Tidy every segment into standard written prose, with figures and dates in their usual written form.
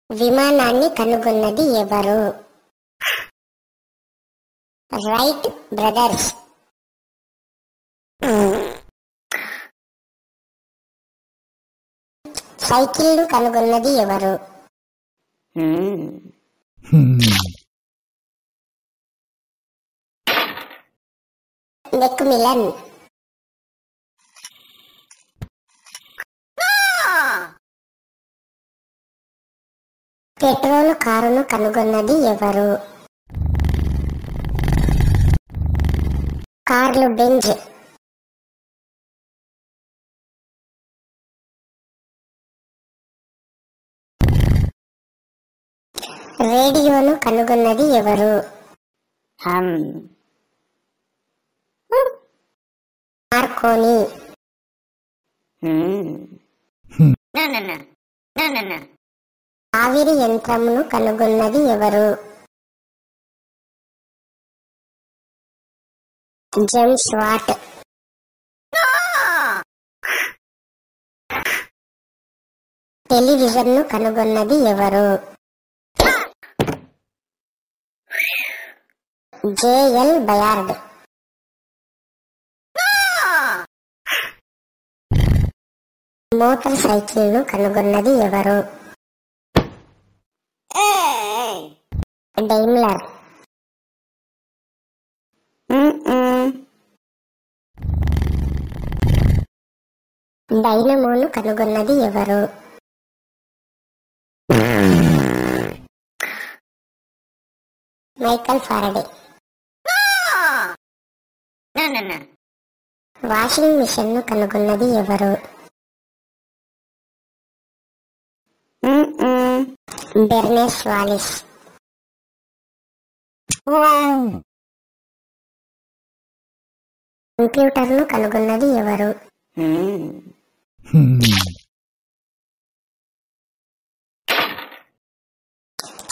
విమానాన్ని కనుగొన్నది ఎవరు? Right brothers. సైకిల్ ను కనుగొన్నది ఎవరు? మెక్మిలన్. పెట్రోల్ కారును కనుగొన్నది ఎవరు? Curl Benz. రేడియోను కనుగొన్నది ఎవరు? మార్కోని. ఆవిరి యంత్రమును కనుగొన్నది ఎవరు? James what. టెలివిజన్ ను కనుగొన్నది ఎవరు? జేఎల్ బయార్డ్. మోటార్ సైకిల్ ను కనుగొన్నది ఎవరు? డైమ్లర్. డైనమోను కనుగొన్నది ఎవరు? Michael Faraday. వాషింగ్ మిషన్ ను కనుగొన్నది ఎవరు? బెర్నెస్ వాలిస్. కంప్యూటర్ ను కనుగొన్నది ఎవరు?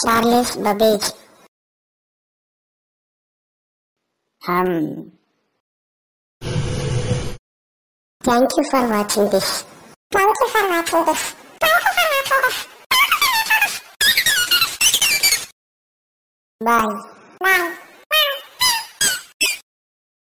Charles Babbage. Thank you for watching this. Bye.